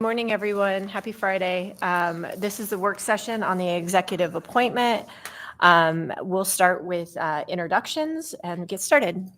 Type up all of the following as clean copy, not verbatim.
Morning, everyone. Happy Friday. This is the work session on the executive appointment. We'll start with introductions and get started.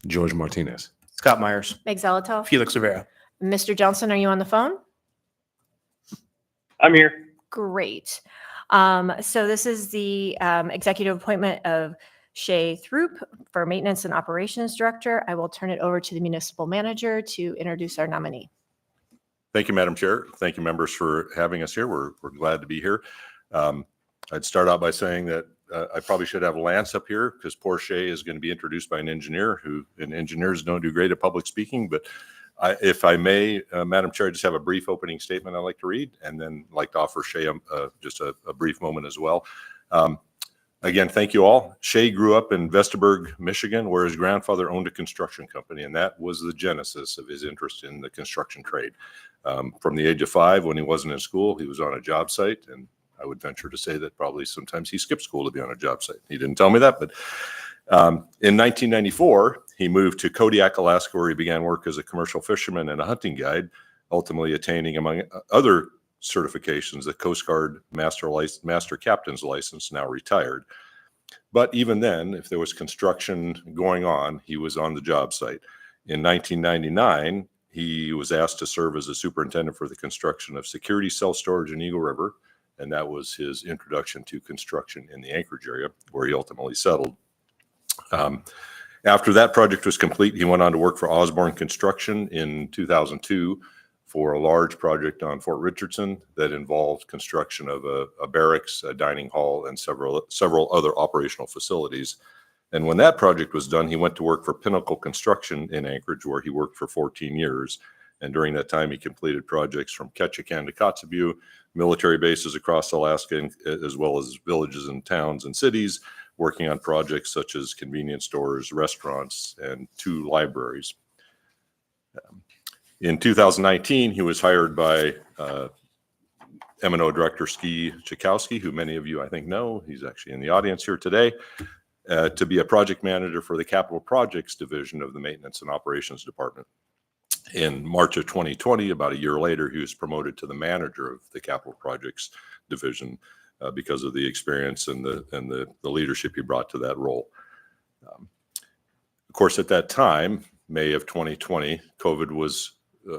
George Martinez. Scott Myers. Meg Zolotov. Felix Rivera. Mr. Johnson, are you on the phone? I'm here. Great. So this is the executive appointment of Shay Throop for Maintenance and Operations Director. I will turn it over to the municipal manager to introduce our nominee. Thank you, Madam Chair. Thank you, members, for having us here. We're glad to be here. I'd start out by saying that I probably should have Lance up here because poor Shay is going to be introduced by an engineer and engineers don't do great at public speaking. But if I may, Madam Chair, I just have a brief opening statement I'd like to read and then like to offer Shay just a brief moment as well. Again, thank you all. Shay grew up in Vestaburg, Michigan, where his grandfather owned a construction company, and that was the genesis of his interest in the construction trade. From the age of 5, when he wasn't in school, he was on a job site, and I would venture to say that probably sometimes he skipped school to be on a job site. He didn't tell me that, but in 1994, he moved to Kodiak, Alaska, where he began work as a commercial fisherman and a hunting guide, ultimately attaining, among other certifications, the Coast Guard Master Captain's License, now retired. But even then, if there was construction going on, he was on the job site. In 1999, he was asked to serve as a superintendent for the construction of security cell storage in Eagle River, and that was his introduction to construction in the Anchorage area, where he ultimately settled. After that project was complete, he went on to work for Osborne Construction in 2002 for a large project on Fort Richardson that involved construction of a barracks, a dining hall, and several other operational facilities. And when that project was done, he went to work for Pinnacle Construction in Anchorage, where he worked for 14 years. And during that time, he completed projects from Ketchikan to Kotzebue, military bases across Alaska, as well as villages and towns and cities, working on projects such as convenience stores, restaurants, and 2 libraries. In 2019, he was hired by M&O Director Ski Chakowski, who many of you, I think, know. He's actually in the audience here today, to be a project manager for the Capital Projects Division of the Maintenance and Operations Department. In March of 2020, about a year later, he was promoted to the manager of the Capital Projects Division because of the experience and the leadership he brought to that role. Of course, at that time, May of 2020, COVID was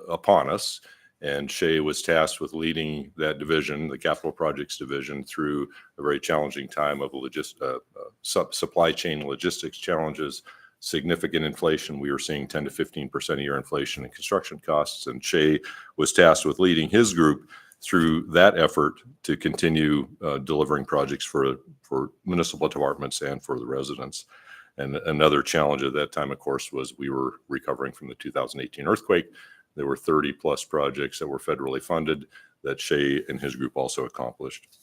upon us, and Shay was tasked with leading that division, the Capital Projects Division, through a very challenging time of supply chain logistics challenges, significant inflation. We were seeing 10 to 15% a year inflation in construction costs, and Shay was tasked with leading his group through that effort to continue delivering projects for municipal departments and for the residents. And another challenge at that time, of course, was we were recovering from the 2018 earthquake. There were 30 plus projects that were federally funded that Shay and his group also accomplished.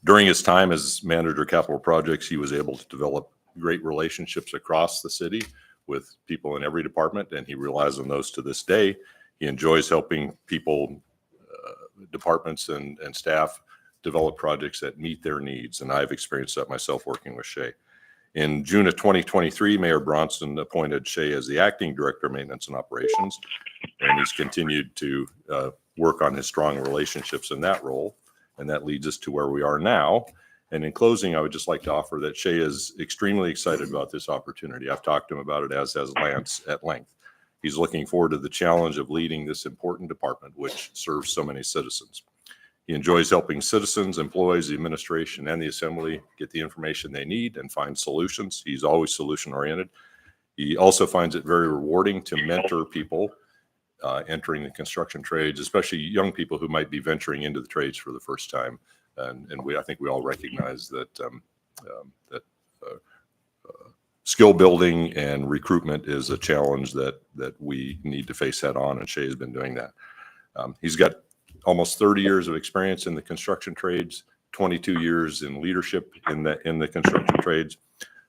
During his time as manager of capital projects, he was able to develop great relationships across the city with people in every department, and he relies on those to this day. He enjoys helping people, departments and staff develop projects that meet their needs, and I've experienced that myself working with Shay. In June of 2023, Mayor Bronson appointed Shay as the acting director of maintenance and operations, and he's continued to work on his strong relationships in that role, and that leads us to where we are now. And in closing, I would just like to offer that Shay is extremely excited about this opportunity. I've talked to him about it, as has Lance, at length. He's looking forward to the challenge of leading this important department, which serves so many citizens. He enjoys helping citizens, employees, the administration, and the assembly get the information they need and find solutions. He's always solution-oriented. He also finds it very rewarding to mentor people entering the construction trades, especially young people who might be venturing into the trades for the first time. And I think we all recognize that skill building and recruitment is a challenge that we need to face head on, and Shay has been doing that. He's got almost 30 years of experience in the construction trades, 22 years in leadership in the construction trades.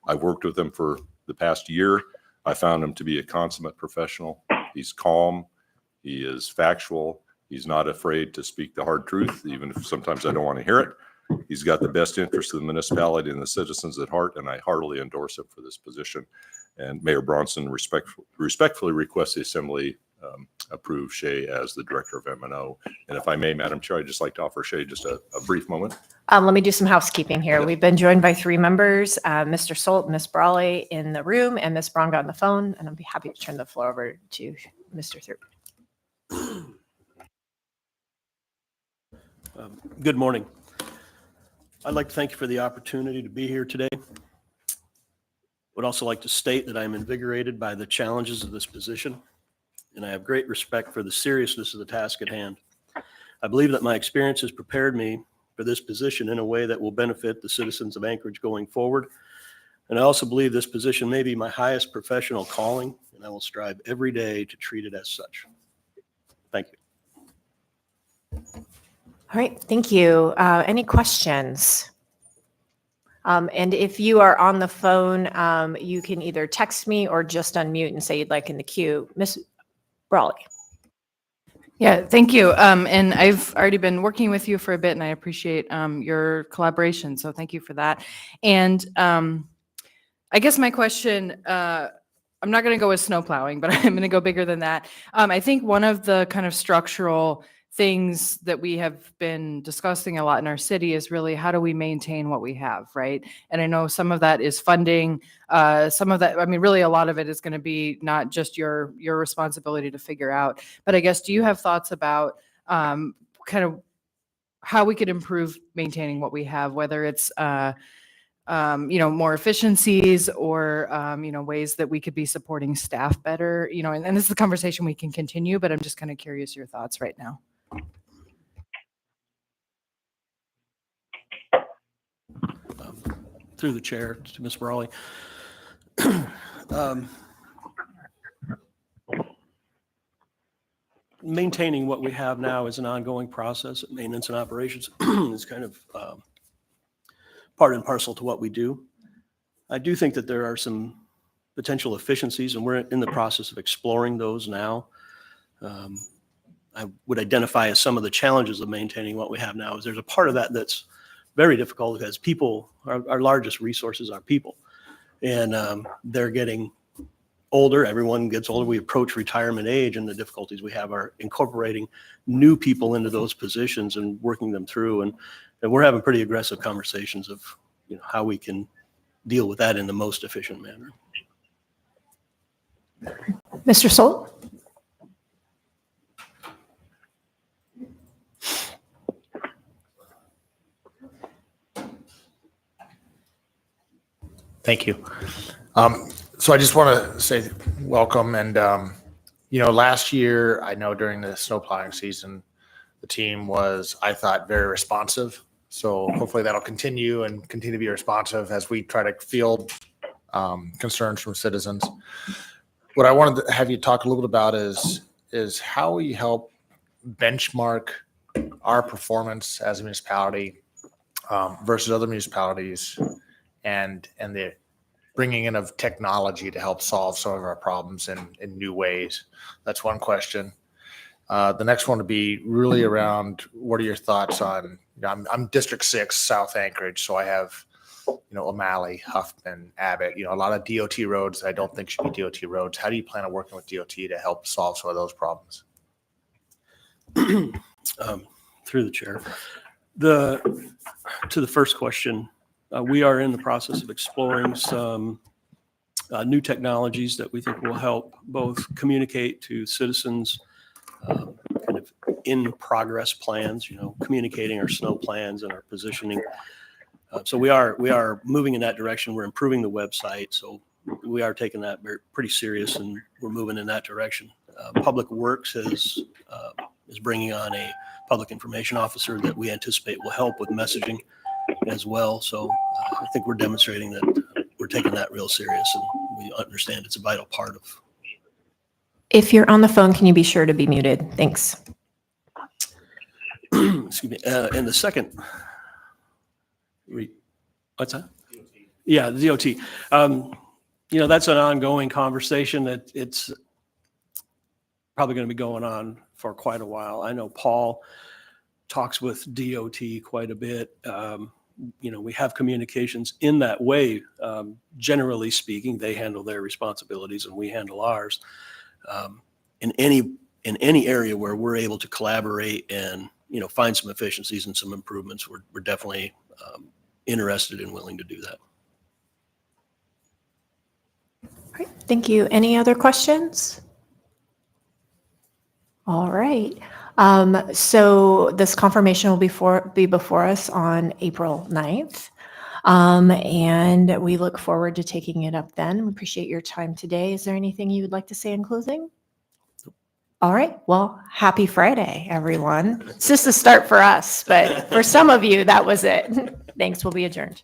I've worked with him for the past year. I found him to be a consummate professional. He's calm. He is factual. He's not afraid to speak the hard truth, even if sometimes I don't want to hear it. He's got the best interest of the municipality and the citizens at heart, and I heartily endorse him for this position. And Mayor Bronson respectfully requests the Assembly approve Shay as the Director of M&O. And if I may, Madam Chair, I'd just like to offer Shay just a brief moment. Let me do some housekeeping here. Yeah. We've been joined by 3 members, Mr. Solt, Ms. Brawley in the room, and Ms. Bronga on the phone, and I'll be happy to turn the floor over to Mr. Throop. Good morning. I'd like to thank you for the opportunity to be here today. Would also like to state that I am invigorated by the challenges of this position, and I have great respect for the seriousness of the task at hand. I believe that my experience has prepared me for this position in a way that will benefit the citizens of Anchorage going forward. And I also believe this position may be my highest professional calling, and I will strive every day to treat it as such. Thank you. All right, thank you. Any questions? And if you are on the phone, you can either text me or just unmute and say you'd like in the queue. Ms. Brawley. Yeah, thank you. And I've already been working with you for a bit, and I appreciate your collaboration. So thank you for that. And I guess my question, I'm not going to go with snow plowing, but I'm going to go bigger than that. I think one of the kind of structural things that we have been discussing a lot in our city is really how do we maintain what we have, right? And I know some of that is funding. Some of that, I mean, really a lot of it is going to be not just your responsibility to figure out, but I guess, do you have thoughts about kind of how we could improve maintaining what we have, whether it's, more efficiencies or, ways that we could be supporting staff better, and this is a conversation we can continue, but I'm just kind of curious your thoughts right now. Through the chair to Ms. Brawley. Maintaining what we have now is an ongoing process. Maintenance and operations is kind of part and parcel to what we do. I do think that there are some potential efficiencies, and we're in the process of exploring those now. I would identify as some of the challenges of maintaining what we have now is there's a part of that that's very difficult because people, our largest resources are people, and they're getting older. Everyone gets older. We approach retirement age, and the difficulties we have are incorporating new people into those positions and working them through. And we're having pretty aggressive conversations of how we can deal with that in the most efficient manner. Mr. Solt? Thank you. So I just want to say welcome. And, last year, I know during the snow plowing season, the team was, I thought, very responsive. So hopefully that'll continue to be responsive as we try to field concerns from citizens. What I wanted to have you talk a little bit about is how we help benchmark our performance as a municipality versus other municipalities, and the bringing in of technology to help solve some of our problems in new ways. That's one question. The next one would be really around, what are your thoughts on, I'm District 6, South Anchorage, so I have, O'Malley, Huffman, Abbott, a lot of DOT roads that I don't think should be DOT roads. How do you plan on working with DOT to help solve some of those problems? Through the chair. To the first question, we are in the process of exploring some new technologies that we think will help both communicate to citizens kind of in progress plans, communicating our snow plans and our positioning. So we are moving in that direction. We're improving the website. So we are taking that pretty serious, and we're moving in that direction. Public Works is bringing on a public information officer that we anticipate will help with messaging as well. So I think we're demonstrating that we're taking that real serious, and we understand it's a vital part of. If you're on the phone, can you be sure to be muted? Thanks. Excuse me. And the second, what's that? DOT. Yeah, the DOT. That's an ongoing conversation that it's probably going to be going on for quite a while. I know Paul talks with DOT quite a bit. We have communications in that way. Generally speaking, they handle their responsibilities and we handle ours. In in any area where we're able to collaborate and, find some efficiencies and some improvements, we're definitely interested and willing to do that. All right, thank you. Any other questions? All right. So this confirmation will be before us on April 9th. And we look forward to taking it up then. We appreciate your time today. Is there anything you would like to say in closing? All right. Well, happy Friday, everyone. It's just a start for us, but for some of you, that was it. Thanks. We'll be adjourned.